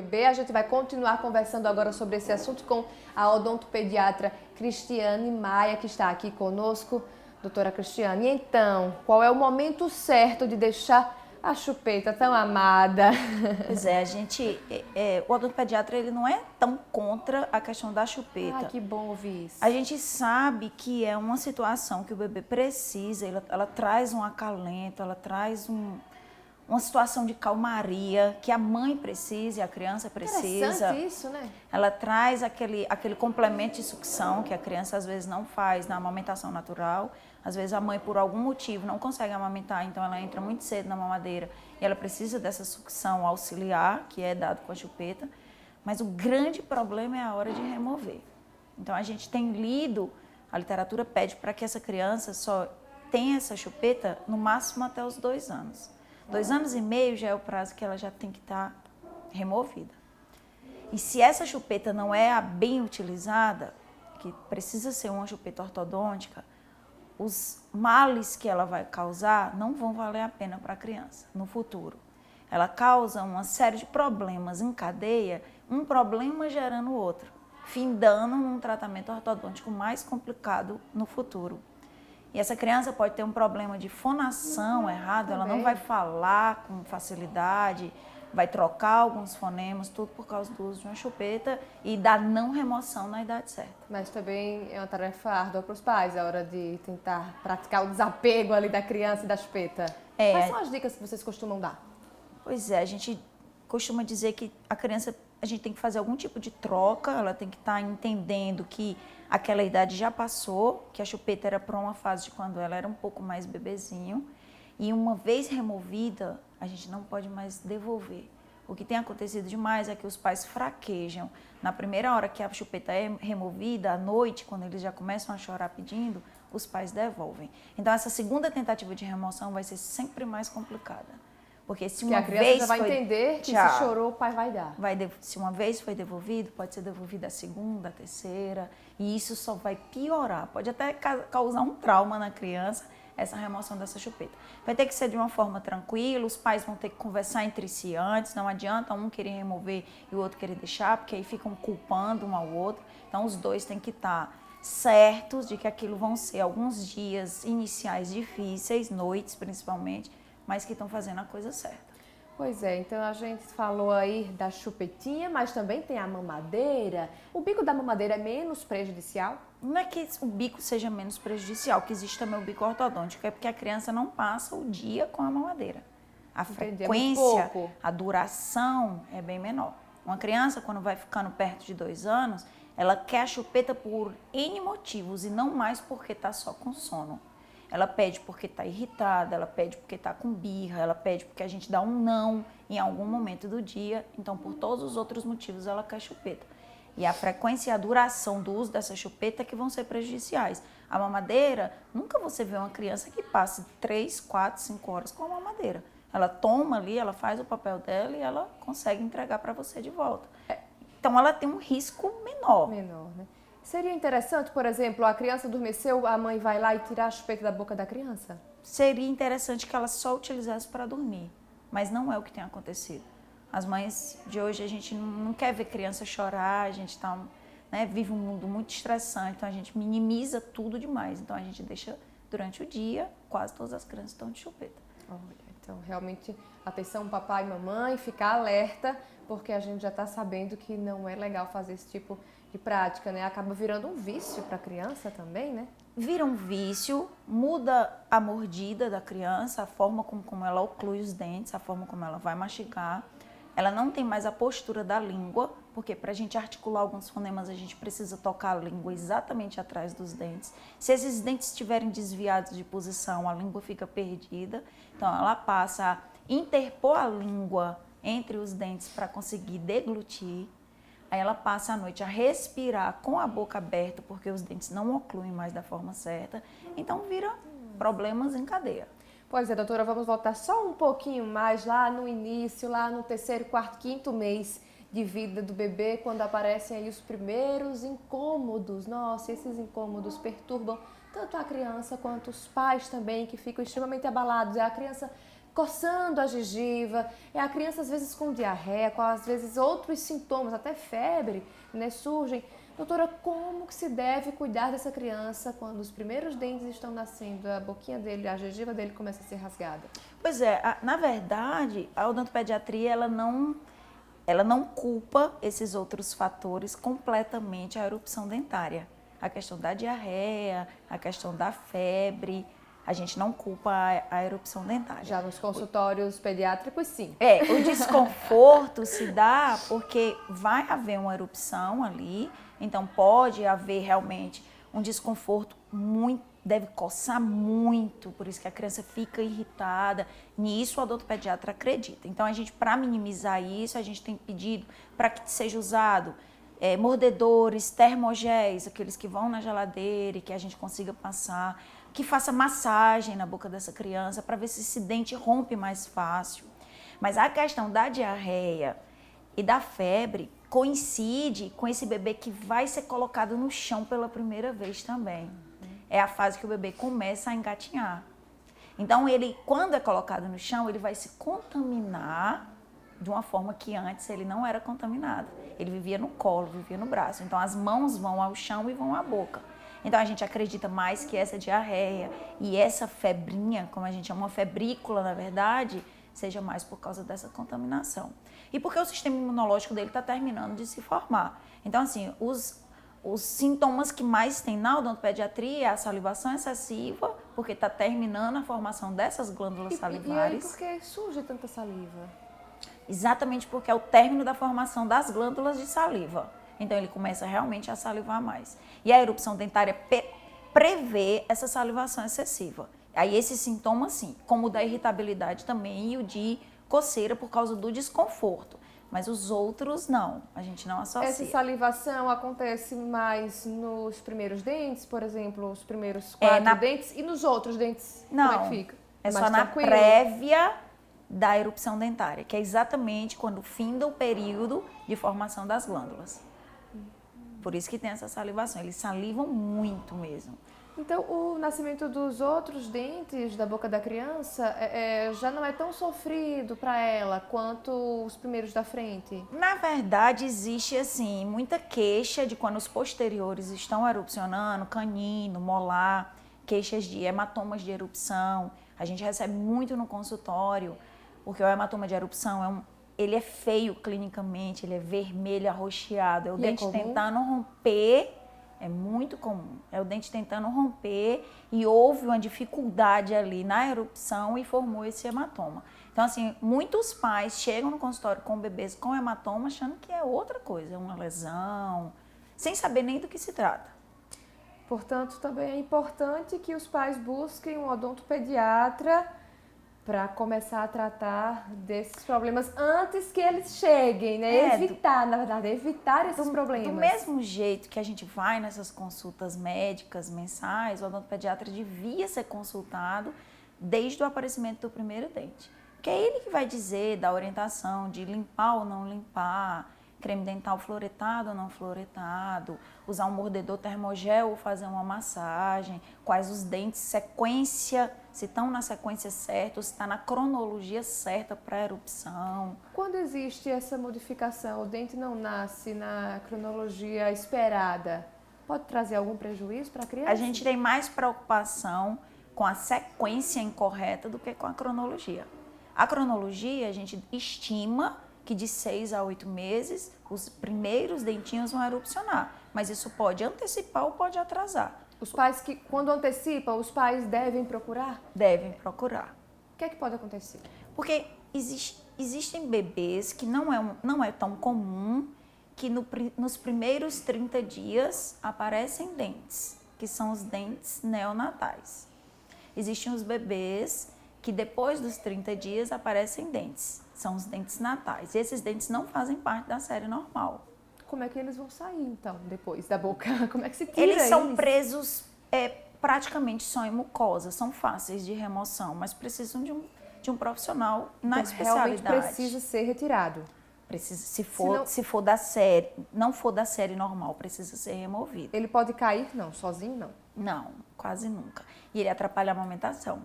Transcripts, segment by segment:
bebê. A gente vai continuar conversando agora sobre esse assunto com a odontopediatra Cristiane Maia, que está aqui conosco. Doutora Cristiane, então, qual é o momento certo de deixar a chupeta tão amada? Pois é, o odontopediatra ele não é tão contra a questão da chupeta. Ai, que bom ouvir isso. A gente sabe que é uma situação que o bebê precisa, ela traz um acalento, ela traz uma situação de calmaria que a mãe precisa e a criança precisa. Interessante isso, né? Ela traz aquele complemento de sucção que a criança às vezes não faz na amamentação natural. Às vezes a mãe, por algum motivo, não consegue amamentar, então ela entra muito cedo na mamadeira e ela precisa dessa sucção auxiliar, que é dado com a chupeta. Mas o grande problema é a hora de remover. Então a gente tem lido, a literatura pede para que essa criança só tenha essa chupeta no máximo até os 2 anos. 2 anos e meio já é o prazo que ela já tem que estar removida. E se essa chupeta não é a bem utilizada, que precisa ser uma chupeta ortodôntica, os males que ela vai causar não vão valer a pena para a criança no futuro. Ela causa uma série de problemas em cadeia, um problema gerando o outro, findando num tratamento ortodôntico mais complicado no futuro. E essa criança pode ter um problema de fonação errado, ela não vai falar com facilidade, vai trocar alguns fonemas, tudo por causa do uso de uma chupeta e da não remoção na idade certa. Mas também é uma tarefa árdua para os pais, a hora de tentar praticar o desapego ali da criança e da chupeta. Quais são as dicas que vocês costumam dar? Pois é, a gente costuma dizer que a criança, a gente tem que fazer algum tipo de troca, ela tem que estar entendendo que aquela idade já passou, que a chupeta era para uma fase de quando ela era um pouco mais bebezinho, e uma vez removida, a gente não pode mais devolver. O que tem acontecido demais é que os pais fraquejam. Na primeira hora que a chupeta é removida, à noite, quando eles já começam a chorar pedindo, os pais devolvem. Então essa segunda tentativa de remoção vai ser sempre mais complicada. Porque se uma a criança vez já vai entender que se chorou, o pai vai dar. Se uma vez foi devolvido, pode ser devolvido a segunda, a terceira, e isso só vai piorar. Pode até causar um trauma na criança, essa remoção dessa chupeta. Vai ter que ser de uma forma tranquila, os pais vão ter que conversar entre si antes, não adianta um querer remover e o outro querer deixar, porque aí ficam culpando um ao outro. Então os dois têm que estar certos de que aquilo vão ser alguns dias iniciais difíceis, noites principalmente, mas que estão fazendo a coisa certa. Pois é, então a gente falou aí da chupetinha, mas também tem a mamadeira. O bico da mamadeira é menos prejudicial? Não é que o bico seja menos prejudicial, que existe também o bico ortodôntico, é porque a criança não passa o dia com a mamadeira. A frequência, a duração é bem menor. Uma criança, quando vai ficando perto de 2 anos, ela quer a chupeta por N motivos e não mais porque está só com sono. Ela pede porque está irritada, ela pede porque está com birra, ela pede porque a gente dá um não em algum momento do dia. Então, por todos os outros motivos, ela quer chupeta. E a frequência e a duração do uso dessa chupeta é que vão ser prejudiciais. A mamadeira, nunca você vê uma criança que passe 3, 4, 5 horas com a mamadeira. Ela toma ali, ela faz o papel dela e ela consegue entregar para você de volta. Então, ela tem um risco menor. Menor, né? Seria interessante, por exemplo, a criança adormeceu, a mãe vai lá e tirar a chupeta da boca da criança? Seria interessante que ela só utilizasse para dormir, mas não é o que tem acontecido. As mães de hoje, a gente não quer ver criança chorar, a gente vive um mundo muito estressante, então a gente minimiza tudo demais. Então a gente deixa durante o dia, quase todas as crianças estão de chupeta. Olha, então realmente, atenção papai e mamãe, ficar alerta, porque a gente já está sabendo que não é legal fazer esse tipo de prática, né? Acaba virando um vício para a criança também, né? Vira um vício, muda a mordida da criança, a forma como ela oclui os dentes, a forma como ela vai mastigar. Ela não tem mais a postura da língua, porque para a gente articular alguns fonemas a gente precisa tocar a língua exatamente atrás dos dentes. Se esses dentes estiverem desviados de posição, a língua fica perdida. Então ela passa a interpor a língua entre os dentes para conseguir deglutir. Aí ela passa a noite a respirar com a boca aberta, porque os dentes não ocluem mais da forma certa. Então vira problemas em cadeia. Pois é, doutora, vamos voltar só um pouquinho mais lá no início, lá no 3º, 4º, 5º mês de vida do bebê, quando aparecem aí os primeiros incômodos. Nossa, esses incômodos perturbam tanto a criança quanto os pais também, que ficam extremamente abalados. A criança coçando a gengiva, é a criança às vezes com diarreia, com às vezes outros sintomas, até febre, né, surgem. Doutora, como que se deve cuidar dessa criança quando os primeiros dentes estão nascendo, a boquinha dele, a gengiva dele começa a ser rasgada? Pois é, na verdade, a odontopediatria, ela não culpa esses outros fatores completamente a erupção dentária. A questão da diarreia, a questão da febre, a gente não culpa a erupção dentária. Já nos consultórios pediátricos, sim. O desconforto se dá porque vai haver uma erupção ali, então pode haver realmente um desconforto muito, deve coçar muito, por isso que a criança fica irritada. Nisso o odontopediatra acredita. Então a gente, para minimizar isso, a gente tem pedido para que seja usado mordedores, termogéis, aqueles que vão na geladeira e que a gente consiga passar, que faça massagem na boca dessa criança para ver se esse dente rompe mais fácil. Mas a questão da diarreia e da febre coincide com esse bebê que vai ser colocado no chão pela primeira vez também. É a fase que o bebê começa a engatinhar. Então, ele, quando é colocado no chão, ele vai se contaminar de uma forma que antes ele não era contaminado. Ele vivia no colo, vivia no braço. Então, as mãos vão ao chão e vão à boca. Então, a gente acredita mais que essa diarreia e essa febrinha, como a gente chama, uma febrícula, na verdade, seja mais por causa dessa contaminação. E porque o sistema imunológico dele está terminando de se formar. Então, assim, os sintomas que mais tem na odontopediatria é a salivação excessiva, porque está terminando a formação dessas glândulas salivares. E aí, por que surge tanta saliva? Exatamente porque é o término da formação das glândulas de saliva. Então, ele começa realmente a salivar mais. E a erupção dentária prevê essa salivação excessiva. Aí, esses sintomas, sim, como o da irritabilidade também e o de coceira por causa do desconforto. Mas os outros, não. A gente não associa. Essa salivação acontece mais nos primeiros dentes, por exemplo, os primeiros 4 dentes, e nos outros dentes, não, como é que fica? É mais só tranquilo? Na prévia da erupção dentária, que é exatamente quando finda o período de formação das glândulas. Por isso que tem essa salivação. Eles salivam muito mesmo. Então, o nascimento dos outros dentes da boca da criança já não é tão sofrido para ela quanto os primeiros da frente? Na verdade, existe, assim, muita queixa de quando os posteriores estão erupcionando, canino, molar, queixas de hematomas de erupção. A gente recebe muito no consultório, porque o hematoma de erupção ele é feio clinicamente, ele é vermelho, arroxeado, é o dente tentando romper. É muito comum. É o dente tentando romper e houve uma dificuldade ali na erupção e formou esse hematoma. Então, assim, muitos pais chegam no consultório com bebês com hematoma achando que é outra coisa, é uma lesão, sem saber nem do que se trata. Portanto, também é importante que os pais busquem um odontopediatra para começar a tratar desses problemas antes que eles cheguem, né? Evitar esses problemas. Do mesmo jeito que a gente vai nessas consultas médicas mensais, o odontopediatra devia ser consultado desde o aparecimento do primeiro dente. Porque é ele que vai dizer da orientação de limpar ou não limpar, creme dental fluoretado ou não fluoretado, usar um mordedor termogel ou fazer uma massagem, quais os dentes, sequência, se estão na sequência certa, se está na cronologia certa para a erupção. Quando existe essa modificação, o dente não nasce na cronologia esperada, pode trazer algum prejuízo para a criança? A gente tem mais preocupação com a sequência incorreta do que com a cronologia. A cronologia, a gente estima que de 6 a 8 meses, os primeiros dentinhos vão erupcionar. Mas isso pode antecipar ou pode atrasar. Os pais que, quando antecipam, os pais devem procurar? Devem procurar. O que é que pode acontecer? Porque existem bebês que não é tão comum que nos primeiros 30 dias aparecem dentes, que são os dentes neonatais. Existem os bebês que depois dos 30 dias aparecem dentes. São os dentes natais. E esses dentes não fazem parte da série normal. Como é que eles vão sair, então, depois da boca? Como é que se tira eles? São presos praticamente só em mucosa. São fáceis de remoção, mas precisam de um profissional na especialidade. Realmente precisa ser retirado. Precisa, se for da série, não for da série normal, precisa ser removido. Ele pode cair? Não. Sozinho, não? Não, quase nunca. E ele atrapalha a amamentação.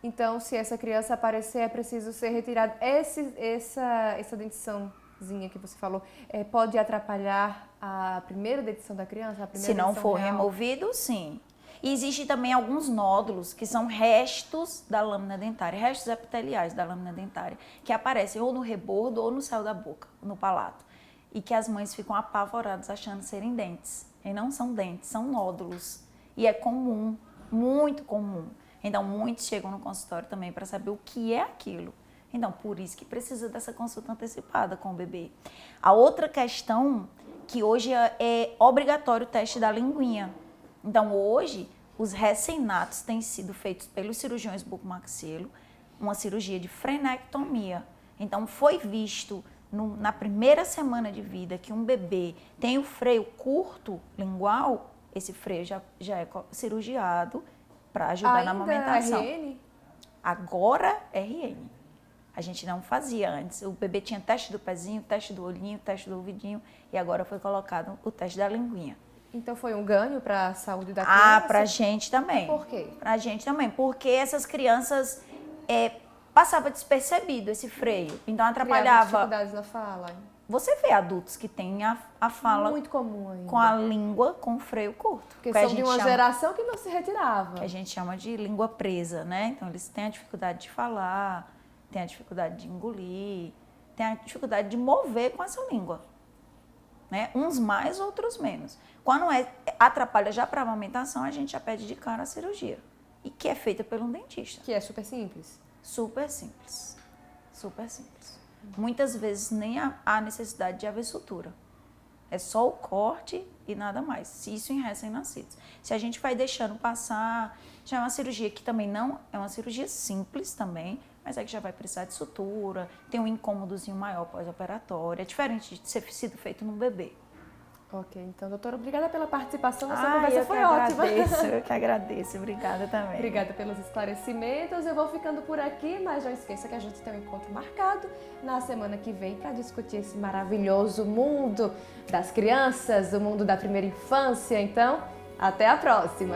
Então, se essa criança aparecer, é preciso ser retirado. Essa dentiçãozinha que você falou, pode atrapalhar a primeira dentição da criança? Se não for removido, sim. E existe também alguns nódulos que são restos da lâmina dentária, restos epiteliais da lâmina dentária, que aparecem ou no rebordo ou no céu da boca, no palato. E que as mães ficam apavoradas achando serem dentes. E não são dentes, são nódulos. E é comum, muito comum. Então, muitos chegam no consultório também para saber o que é aquilo. Então, por isso que precisa dessa consulta antecipada com o bebê. A outra questão, que hoje é obrigatório o teste da linguinha. Então, hoje, os recém-natos têm sido feitos pelos cirurgiões bucomaxilo, uma cirurgia de frenectomia. Então, foi visto na primeira semana de vida que um bebê tem o freio curto lingual, esse freio já é cirurgiado para ajudar na amamentação. RN? Agora, RN. A gente não fazia antes. O bebê tinha teste do pezinho, teste do olhinho, teste do ouvidinho e agora foi colocado o teste da linguinha. Então foi um ganho para a saúde da criança? Pra gente também. Por quê? Pra gente também, porque essas crianças passava despercebido esse freio, então atrapalhava. Dificuldades na fala. Você vê adultos que têm a fala muito comum ainda, com a língua com freio curto. Porque são de uma geração que não se retirava. Que a gente chama de língua presa, né? Então eles têm a dificuldade de falar, têm a dificuldade de engolir, têm a dificuldade de mover com essa língua. Né? Uns mais, outros menos. Quando atrapalha já para a amamentação, a gente já pede de cara a cirurgia. E que é feita por um dentista. Que é super simples? Super simples. Super simples. Muitas vezes nem há necessidade de haver sutura. É só o corte e nada mais. Isso em recém-nascidos. Se a gente vai deixando passar, já é uma cirurgia que também não é uma cirurgia simples também, mas é que já vai precisar de sutura, tem um incômodozinho maior pós-operatório. É diferente de ser sido feito num bebê. Ok, então, doutora, obrigada pela participação. Essa conversa foi ótima. Eu que agradeço. Obrigada também. Obrigada pelos esclarecimentos. Eu vou ficando por aqui, mas não esqueça que a gente tem um encontro marcado na semana que vem para discutir esse maravilhoso mundo das crianças, o mundo da primeira infância. Então, até a próxima!